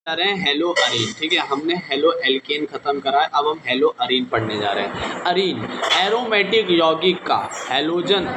जा रहे हैं हेलो अरीन। ठीक है, हमने हेलो एल्केन खत्म करा है, अब हम हेलो अरीन पढ़ने जा रहे हैं। अरीन एरोमेटिक यौगिक का हैलोजन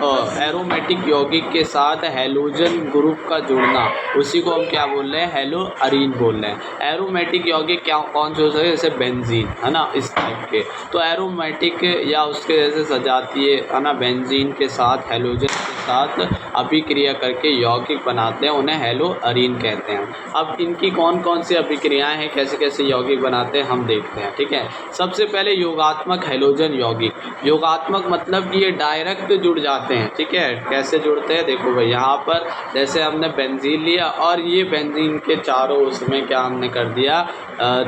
एरोमेटिक यौगिक के साथ हैलोजन ग्रुप का जुड़ना, उसी को हम क्या बोल रहे हैं, हेलो अरीन बोल रहे हैं। एरोमेटिक यौगिक क्या कौन से हो सकते हैं, जैसे बेंजीन है ना, इस टाइप के। तो एरोमेटिक या उसके जैसे सजातीय है ना, बेंजीन के साथ हैलोजन के साथ अभिक्रिया करके यौगिक बनाते हैं, उन्हें हेलो अरीन कहते हैं। अब इनकी कौन कौन सी अभिक्रियाएं हैं, कैसे कैसे यौगिक बनाते हैं, हम देखते हैं। ठीक है, सबसे पहले योगात्मक हैलोजन यौगिक। योगात्मक मतलब कि ये डायरेक्ट जुड़ जाते हैं। ठीक है, कैसे जुड़ते हैं, देखो भाई, यहाँ पर जैसे हमने बेंजीन लिया और ये बेंजीन के चारों उसमें क्या हमने कर दिया,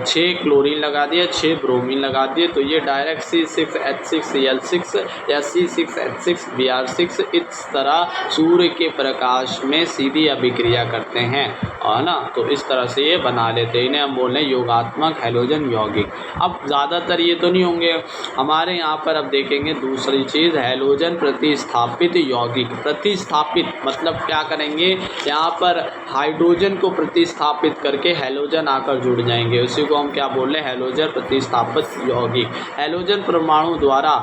6 क्लोरीन लगा दिया, 6 ब्रोमीन लगा दिए, तो ये डायरेक्ट C6H6Cl6 या C6H6Br6 इस तरह सूर्य के प्रकाश में सीधी अभिक्रिया करते हैं, है ना। तो इस तरह से ये बना लेते हैं, इन्हें हम बोल रहे हैं योगात्मक हैलोजन यौगिक। अब ज़्यादातर ये तो नहीं होंगे हमारे यहाँ पर। अब देखेंगे दूसरी चीज़, हैलोजन प्रतिस्थापित यौगिक। प्रतिस्थापित मतलब क्या करेंगे, यहाँ पर हाइड्रोजन को प्रतिस्थापित करके हैलोजन आकर जुड़ जाएंगे, उसी को हम क्या बोल रहे हैं, हैलोजन प्रतिस्थापित यौगिक। हैलोजन परमाणु द्वारा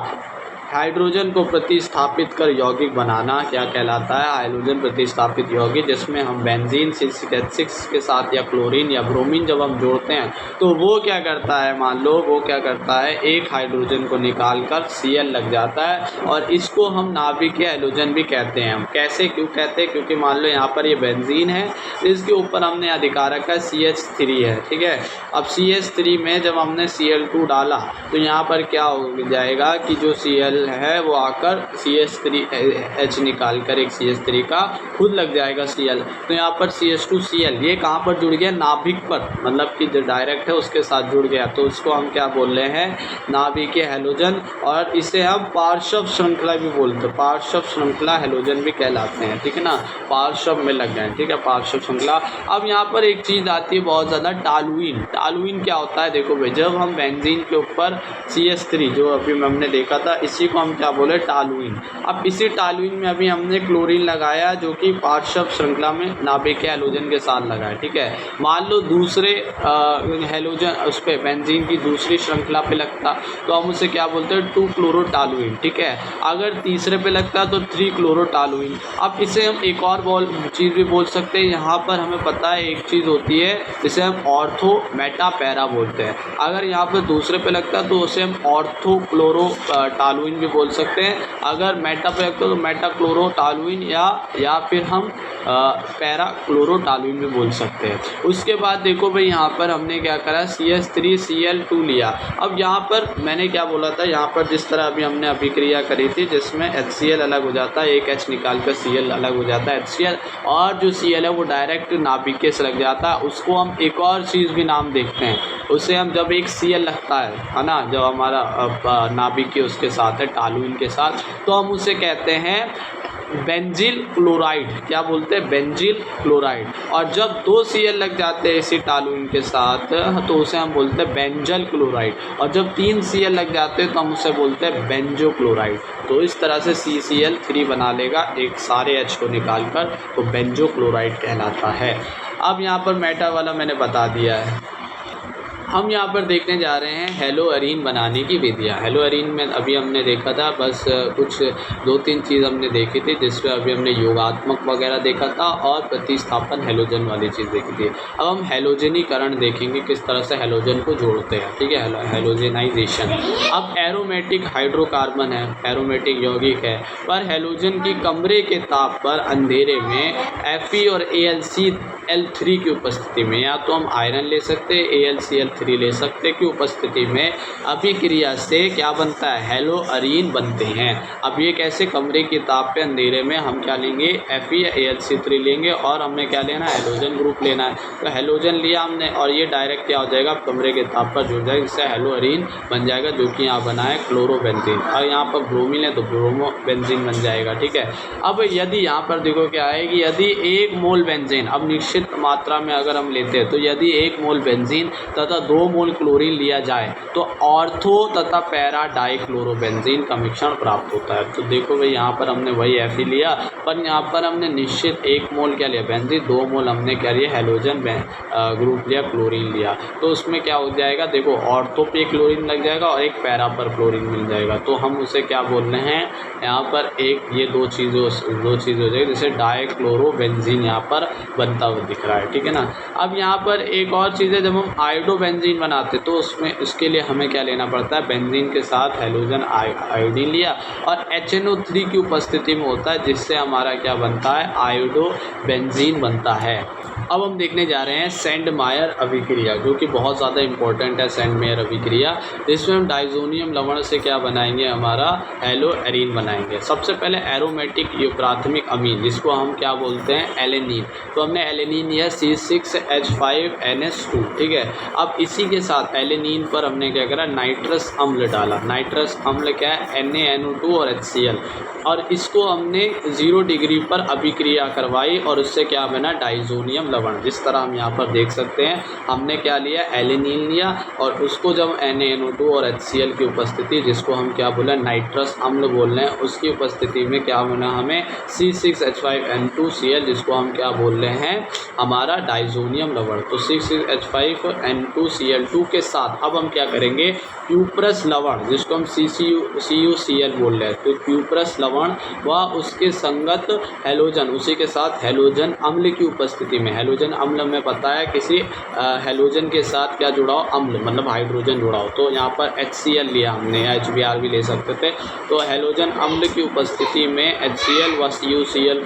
हाइड्रोजन को प्रतिस्थापित कर यौगिक बनाना क्या कहलाता है, हाइड्रोजन प्रतिस्थापित यौगिक, जिसमें हम बेंजीन C6H6 के साथ या क्लोरीन या ब्रोमीन जब हम जोड़ते हैं तो वो क्या करता है, मान लो वो क्या करता है, एक हाइड्रोजन को निकाल कर Cl लग जाता है, और इसको हम नाभिकीय हैलोजन भी कहते हैं। हम कैसे क्यों कहते हैं, क्योंकि मान लो यहाँ पर ये बेंजीन है, इसके ऊपर हमने अधिकारक है CH3 है। ठीक है, अब CH3 में जब हमने Cl2 डाला तो यहाँ पर क्या हो जाएगा कि जो Cl है वो आकर CH3H निकाल कर एक CH3 का खुद लग जाएगा Cl। तो यहाँ पर CH2Cl ये कहाँ पर जुड़ गया, नाभिक पर, मतलब कि जो डायरेक्ट है उसके साथ जुड़ गया, तो उसको हम क्या बोल रहे हैं, नाभिकीय हैलोजन। और इसे हम पार्श्व श्रृंखला भी बोलते हैं, पार्श्व श्रृंखला हैलोजन भी कहलाते हैं। ठीक है ना, पार्श्व में लग गए, ठीक है, पार्श्व श्रृंखला। अब यहाँ पर एक चीज़ आती है बहुत ज़्यादा, टालुइन। टालुइन क्या होता है, देखो भाई, जब हम बेंजीन के ऊपर CH3 जो अभी हमने देखा था, इसी को हम क्या बोले, टालुइन। अब इसी टालुइन में अभी हमने क्लोरीन लगाया जो कि पार्श्व श्रृंखला में नाभिकीय हैलोजन के साथ लगा है। ठीक है, मान लो दूसरे हैलोजन उस पर बेंजीन की दूसरी श्रृंखला पे लगता तो हम उसे क्या बोलते हैं, 2-क्लोरोटालुइन। ठीक है, अगर तीसरे पे लगता तो 3-क्लोरोटालुइन। अब इसे हम एक और चीज़ भी बोल सकते हैं, यहाँ पर हमें पता है एक चीज़ होती है जिसे हम ऑर्थो मेटा पैरा बोलते हैं। अगर यहाँ पर दूसरे पे लगता तो उसे हम ऑर्थो क्लोरोटालुइन भी बोल सकते हैं, अगर मेटा पे लगता तो मेटा क्लोरोटालुइन या फिर हम पैरा क्लोरोटालुइन भी बोल सकते हैं। उसके बाद देखो भाई, यहाँ पर हमने क्या करा, CH3Cl2 लिया। अब यहाँ पर मैंने क्या बोला था, यहाँ पर जिस तरह अभी हमने अभिक्रिया करी थी जिसमें HCl अलग हो जाता है, एक H निकाल कर Cl अलग हो जाता है HCl, और जो Cl है वो डायरेक्ट नाभिकीय से लग जाता है। उसको हम एक और चीज़ भी नाम देखते हैं, उसे हम जब एक Cl लगता है ना, जब हमारा नाभिकीय उसके साथ है टालुइन के साथ, तो हम उसे कहते हैं बेंजील क्लोराइड। क्या बोलते हैं, बेंजील क्लोराइड। और जब 2 Cl लग जाते हैं इसी टालुइन के साथ तो उसे हम बोलते हैं बेंजल क्लोराइड, और जब 3 Cl लग जाते हैं तो हम उसे बोलते हैं बेंजो क्लोराइड। तो इस तरह से CCl3 बना लेगा एक सारे H को निकाल कर, तो बेंजो क्लोराइड कहलाता है। अब यहाँ पर मेटा वाला मैंने बता दिया है। हम यहाँ पर देखने जा रहे हैं हेलो अरीन बनाने की विधियाँ। हेलो अरीन में अभी हमने देखा था, बस कुछ 2-3 चीज़ हमने देखी थी, जिसमें अभी हमने योगात्मक वगैरह देखा था और प्रतिस्थापन हैलोजन वाली चीज़ देखी थी। अब हम हैलोजनीकरण देखेंगे, किस तरह से हैलोजन को जोड़ते हैं। ठीक है, हैलोजनाइजेशन। अब एरोमेटिक हाइड्रोकार्बन है, एरोमेटिक यौगिक है, पर हैलोजन की कमरे के ताप पर अंधेरे में Fe और AlCl3 की उपस्थिति में, या तो हम आयरन ले सकते हैं, AlCl3 ले सकते की उपस्थिति में अभिक्रिया से क्या बनता है, हेलो अरीन बनते हैं। अब ये कैसे, कमरे की ताप पे अंधेरे में हम क्या लेंगे, Fe या AlC3 लेंगे, और हमें क्या लेना है, हैलोजन ग्रुप लेना है। तो हैलोजन लिया हमने, और ये डायरेक्ट क्या हो जाएगा, कमरे के ताप पर जुड़ जाएगा, इससे हेलो अरीन बन जाएगा, जो कि यहाँ बना है क्लोरोबेंजीन। और यहाँ पर ब्रोमीन है तो ब्रोमोबेंजीन बन जाएगा। ठीक है, अब यदि यहाँ पर देखो क्या है कि यदि 1 मोल बेंजीन, अब निश्चय निश्चित मात्रा में अगर हम लेते हैं तो यदि 1 मोल बेंजीन तथा 2 मोल क्लोरीन लिया जाए तो ऑर्थो तथा पैरा डाइक्लोरोबेंजीन का मिश्रण प्राप्त होता है। तो देखो भाई यहाँ पर हमने वही Fe लिया, पर यहाँ पर हमने निश्चित 1 मोल क्या लिया बेंजीन, 2 मोल हमने क्या लिया हैलोजन ग्रुप लिया, क्लोरीन लिया। तो उसमें क्या हो जाएगा, देखो ऑर्थो पे क्लोरीन लग जाएगा और एक पैरा पर क्लोरीन मिल जाएगा। तो हम उसे क्या बोल रहे हैं यहाँ पर, एक ये दो चीज़ हो जाएगी, जैसे डाइक्लोरोबेंजीन यहाँ पर बनता हुआ दिख रहा है, ठीक है ना। अब यहाँ पर एक और चीज़ है, जब हम आयोडोबेंजीन बनाते तो उसमें इसके लिए हमें क्या लेना पड़ता है, बेंजीन के साथ हैलोजन आयोडीन लिया और HNO3 की उपस्थिति में होता है, जिससे हमारा क्या बनता है, आयोडोबेंजीन बनता है। अब हम देखने जा रहे हैं सेंडमायर अभिक्रिया, जो कि बहुत ज़्यादा इंपॉर्टेंट है सेंडमायर अभिक्रिया। इसमें हम डाइजोनियम लवण से क्या बनाएंगे, हमारा हेलो एरीन बनाएंगे। सबसे पहले एरोमेटिक प्राथमिक अमीन, जिसको हम क्या बोलते हैं, एलेनिन। तो हमने एलेनिन लिया C6H5NH2, ठीक है। अब इसी के साथ एलेनिन पर हमने क्या करा, नाइट्रस अम्ल डाला। नाइट्रस अम्ल क्या है, NaNO2 और HCl, और इसको हमने 0 डिग्री पर अभिक्रिया करवाई और उससे क्या बना, डाइजोनियम लवण। जिस तरह हम यहाँ पर देख सकते हैं, हमने क्या लिया, एलेनिन लिया और उसको जब NaNO2 और HCl की उपस्थिति, जिसको हम क्या बोले, नाइट्रस अम्ल बोल रहे हैं, उसकी उपस्थिति में क्या बना हमें C6H5N2Cl, जिसको हम क्या बोल रहे हैं, हमारा डाइजोनियम लवण। तो C6H5N2Cl2 के साथ अब हम क्या करेंगे, क्यूप्रस लवण, जिसको हम CuCl बोल रहे हैं। तो क्यूप्रस लवण व उसके संगत हैलोजन, उसी के साथ हैलोजन अम्ल की उपस्थिति में, हैलोजन अम्ल में पता है किसी हैलोजन के साथ क्या जुड़ा हो, अम्ल मतलब हाइड्रोजन जुड़ा हो। तो यहाँ पर HCl लिया हमने, या HBr भी ले सकते थे। तो हैलोजन अम्ल की उपस्थिति में HCl व CuCl,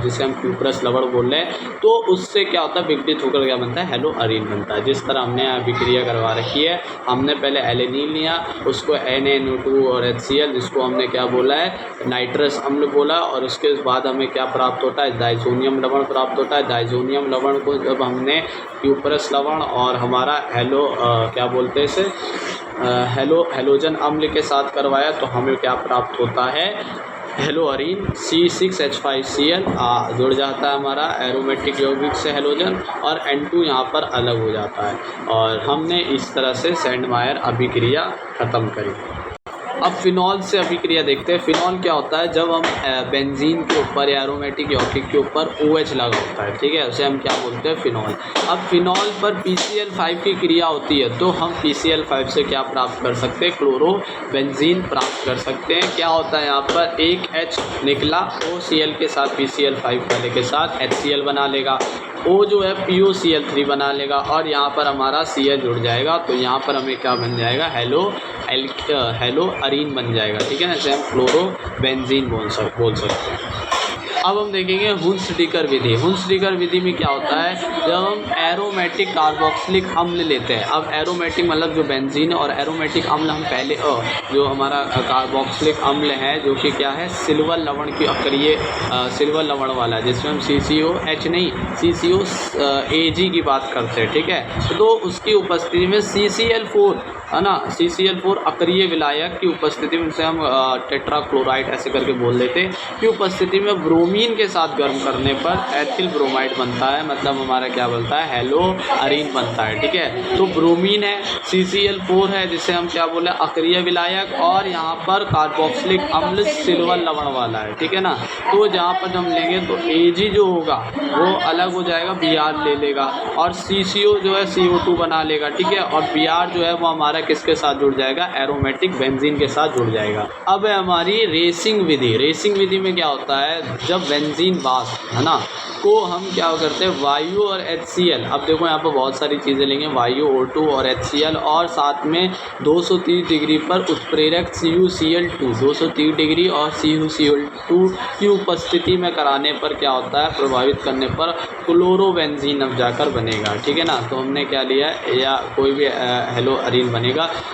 जिसे हम क्यूप्रस लवण बोल रहे हैं, तो उससे क्या होता है, विघटित होकर क्या बनता है, हेलो अरीन बनता है। जिस तरह हमने यहाँ अभिक्रिया करवा रखी है, हमने पहले एलेनिन लिया, उसको NaNO2 और HCl, जिसको हमने क्या बोला है, नाइट्रस अम्ल बोला, और उसके बाद हमें क्या प्राप्त होता है, डाइजोनियम लवण प्राप्त होता है। डाइजोनियम लवण को जब हमने क्यूप्रस लवण और हमारा क्या बोलते हैं इसे, हैलोजन अम्ल के साथ करवाया, तो हमें क्या प्राप्त होता है, हेलो अरीन C6H5Cl जुड़ जाता है हमारा एरोमेटिक यौगिक से हैलोजन, और N2 यहाँ पर अलग हो जाता है। और हमने इस तरह से सेंडमायर अभिक्रिया ख़त्म करी। अब फिनॉल से अभिक्रिया देखते हैं। फिनॉल क्या होता है, जब हम बेंजीन के ऊपर या एरोमेटिक यौगिक के ऊपर OH लगा होता है, ठीक है, उसे हम क्या बोलते हैं, फिनॉल। अब फिनॉल पर PCl5 की क्रिया होती है, तो हम PCl5 से क्या प्राप्त कर सकते हैं, क्लोरोबेंजीन प्राप्त कर सकते हैं। क्या होता है यहाँ पर, एक H निकला, OCl के साथ PCl5 पहले के साथ HCl बना लेगा, O जो है POCl3 बना लेगा, और यहाँ पर हमारा Cl जुड़ जाएगा। तो यहाँ पर हमें क्या बन जाएगा, हेलो अरीन बन जाएगा, ठीक है ना। इसे हम क्लोरोबेंजीन बोल सकते हैं। अब हम देखेंगे हुन्स-डिकर विधि। हुन्स-डिकर विधि में क्या होता है, जब हम एरोमेटिक कार्बोक्सिलिक अम्ल लेते हैं। अब एरोमेटिक मतलब जो बेंजीन है, और एरोमेटिक अम्ल हम पहले जो हमारा कार्बोक्सिलिक अम्ल है, जो कि क्या है, सिल्वर लवण की अक्रिय सिल्वर लवण वाला है, जिसमें हम CCOH नहीं CCOAg की बात करते हैं, ठीक है। तो उसकी उपस्थिति में CCl4 है ना, CCl4 अक्रिय विलायक की उपस्थिति में, से हम टेट्राक्लोराइड ऐसे करके बोल देते हैं, की उपस्थिति में ब्रोमीन के साथ गर्म करने पर एथिल ब्रोमाइड बनता है, मतलब हमारा क्या बनता है, हेलो अरीन बनता है, ठीक है। तो ब्रोमीन है, CCl4 है, जिसे हम क्या बोले, अक्रिय विलायक, और यहाँ पर कार्बोक्सिलिक अम्ल सिल्वर लवण वाला है, ठीक है ना। तो जहाँ पर हम लेंगे तो Ag जो होगा वो अलग हो जाएगा, Br ले लेगा, और CCO जो है CO2 बना लेगा, ठीक है, और Br जो है वो हमारा किसके साथ जुड़ जाएगा, एरोमेटिक बेंजीन के साथ जुड़ जाएगा। अब है हमारी रेसिंग विधि। रेसिंग विधि में क्या होता है, जब बेंजीन वाष्प है ना, को हम क्या करते हैं, वायु और HCl। अब देखो यहाँ पर बहुत सारी चीज़ें लेंगे, वायु O2 और HCl, और साथ में 230 डिग्री पर उत्प्रेरक CuCl2, 230 डिग्री और CuCl2 की उपस्थिति में कराने पर क्या होता है, प्रभावित करने पर क्लोरोबेंजीन अब जाकर बनेगा, ठीक है ना। तो हमने क्या लिया है, या कोई भी हेलो अरीन बनेगा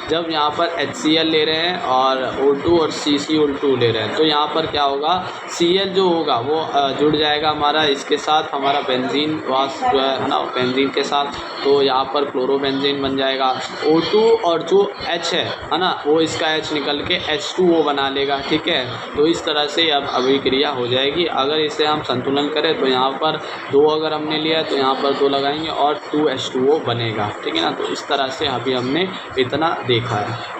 जब यहाँ पर HCl ले रहे हैं और O2 और CCl2 ले रहे हैं। तो यहाँ पर क्या होगा, Cl जो होगा वो जुड़ जाएगा हमारा इसके साथ, हमारा बेंजीन वास जो है ना बेंजीन के साथ, तो यहाँ पर क्लोरोबेंजीन बन जाएगा। O2 और जो H है ना, वो इसका H निकल के H2O बना लेगा, ठीक है। तो इस तरह से अब अभिक्रिया हो जाएगी। अगर इसे हम संतुलन करें तो यहाँ पर 2 अगर हमने लिया तो यहाँ पर 2 लगाएंगे और 2H2O बनेगा, ठीक है ना। तो इस तरह से अभी हमने इतना देखा है।